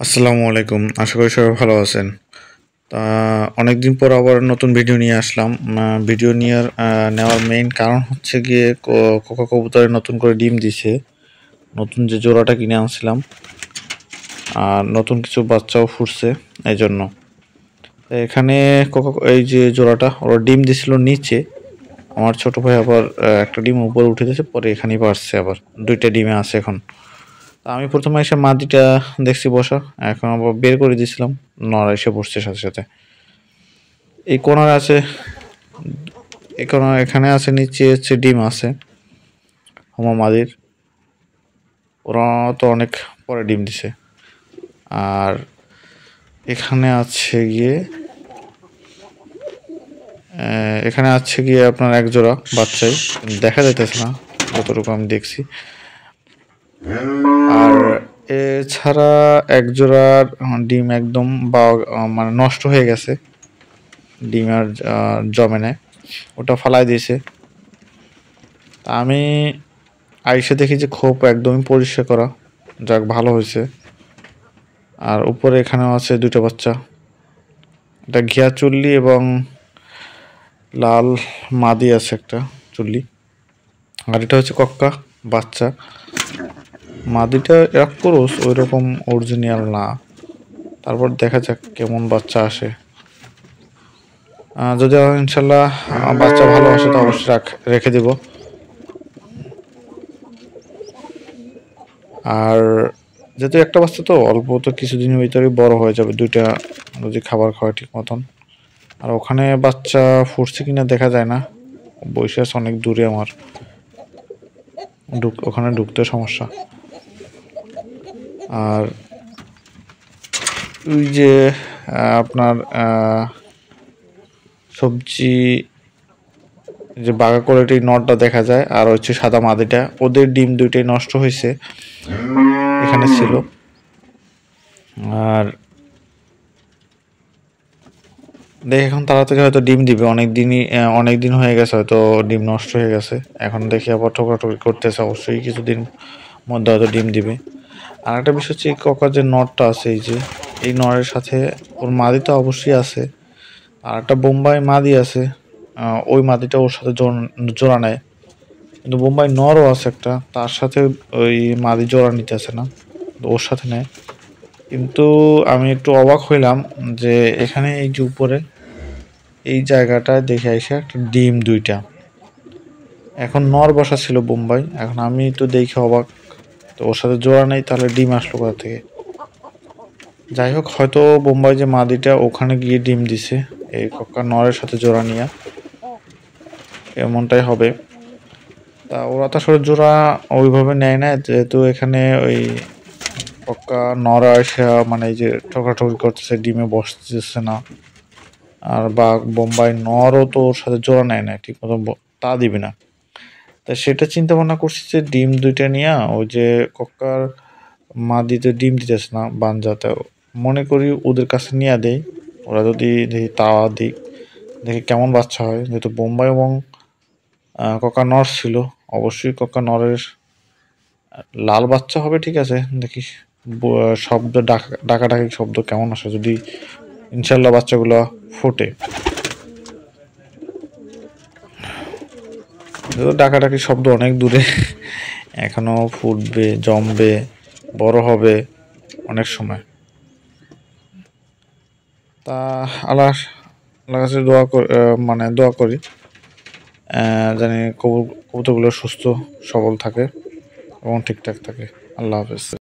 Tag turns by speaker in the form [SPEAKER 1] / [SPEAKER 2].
[SPEAKER 1] আসসালামু আলাইকুম। আশা করি সবাই ভালো আছেন। তা অনেকদিন পর আবার নতুন ভিডিও নিয়ে আসলাম। ভিডিও নেওয়ার মেইন কারণ হচ্ছে গিয়ে কোকা কবুতরে নতুন করে ডিম দিছে। নতুন যে জোড়াটা কিনে আনছিলাম আর নতুন কিছু বাচ্চাও ফুটছে এই জন্য। এখানে এই যে জোড়াটা ওরা ডিম দিছিল নিচে, আমার ছোট ভাই আবার একটা ডিম উপরে উঠে দিয়েছে, পরে এখানেই পারছে, আবার দুইটা ডিমে আছে এখন। আমি প্রথমে এসে মাটিটা দেখছি বসা, এখন আবার বের করে দিয়েছিলাম, নড়া এসে বসছে সাথে সাথে। এই কোণার আছে, এখানে আছে, নিচে হচ্ছে ডিম আছে হোমা মাদির, ওরা তো অনেক পরে ডিম দিছে। আর এখানে আছে গিয়ে আপনার এক জোড়া বাচ্চাই, দেখা যাইতেছে না যতটুকু আমি দেখছি। আর এছাড়া এক জোড়ার ডিম একদম মানে নষ্ট হয়ে গেছে, ডিম আর জমে নেয়, ওটা ফালাই দিয়েছে। আমি আইসে দেখি যে খোপ একদমই পরিষ্কার করা, যাক ভালো হয়েছে। আর উপরে এখানেও আছে দুটো বাচ্চা, এটা ঘিয়া চুল্লি এবং লাল মাদি আছে একটা চুল্লি, আর এটা হচ্ছে কক্কা বাচ্চা। মাদিটা এক ক্রস, ওই রকম অরিজিনাল না, তারপর দেখা যাক কেমন বাচ্চা আসে। যদি ইনশাল্লাহ বাচ্চা ভালো আসে তো অবশ্যই রেখে দিব। আর যেহেতু একটা বাচ্চা তো অল্প, তো কিছুদিনের ভিতরে বড় হয়ে যাবে, দুইটা যদি খাবার খাওয়ায় ঠিক মতন। আর ওখানে বাচ্চা ফুটছে কিনা দেখা যায় না, বসে আছে অনেক দূরে, আমার ওখানে ঢুকতে সমস্যা। আর ওই যে আপনার সবজি যে বাঘা কোয়ালিটির নটটা দেখা যায়, আর হচ্ছে সাদা মাদিটা, ওদের ডিম দুইটাই নষ্ট হয়েছে, এখানে ছিল। আর দেখি এখন তাড়াতাড়ি হয়তো ডিম দিবে, অনেক দিন হয়ে গেছে, হয়তো ডিম নষ্ট হয়ে গেছে। এখন দেখি আবার ঠোকরাঠুকরি করতেছে, অবশ্যই কিছুদিন মধ্যে হয়তো ডিম দিবে। আর একটা বিষয় হচ্ছে ককার যে নটটা আছে, এই নরের সাথে ওর মাদিটা অবশ্যই আছে, আর একটা বোম্বাই মাদি আছে, ওই মাদিটা ওর সাথে জোড়া নেয়, কিন্তু বোম্বাই নরও আছে একটা, তার সাথে ওই মাদি জোড়া নিতেছে না, ওর সাথে নেয়। কিন্তু আমি একটু অবাক হইলাম যে এখানে এই যে উপরে এই জায়গাটায় দেখে এসে একটা ডিম দুইটা, এখন নর বসা ছিল বোম্বাই, এখন আমি তো দেখে অবাক, তো ওর সাথে জোড়া নেই, তাহলে ডিম আসলো কোথা থেকে? যাই হোক, হয়তো বোম্বাই যে মাদিটা ওখানে গিয়ে ডিম দিছে এই কক্কা নরের সাথে জোড়া নিয়ে, এমনটাই হবে। তা ওরা তো আসলে জোড়া ওইভাবে নেয় না, যেহেতু এখানে ওই কক্কা নরা এসে মানে এই যে ঠোকরাঠুকরি করতেছে, ডিমে বসতেছে না। আর বা বোম্বাই নরও তো ওর সাথে জোড়া নেয় না ঠিক মতো, তা দিবি না। তা সেটা চিন্তা ভাবনা করছি যে ডিম দুইটা নিয়ে ওই যে কক্কার মাদিতে ডিম দিতেছে না বানজাতে, মনে করি ওদের কাছে নিয়ে দেই, ওরা যদি দেখি তাওয়া দিক, দেখি কেমন বাচ্চা হয়। যেহেতু বোম্বাই এবং কক্কা নর ছিল, অবশ্যই কক্কা নরের লাল বাচ্চা হবে, ঠিক আছে। দেখি শব্দ ডাকাডাকি শব্দ কেমন আসে, যদি ইনশাল্লাহ বাচ্চাগুলো ফোটে। ডাকাডাকি শব্দ অনেক দূরে, এখনো ফুটবে, জমবে, বড় হবে অনেক সময়। তা আল্লাহ কাছে দোয়া করি জানি কবুতরগুলো সুস্থ সবল থাকে এবং ঠিকঠাক থাকে। আল্লাহ হাফেজ।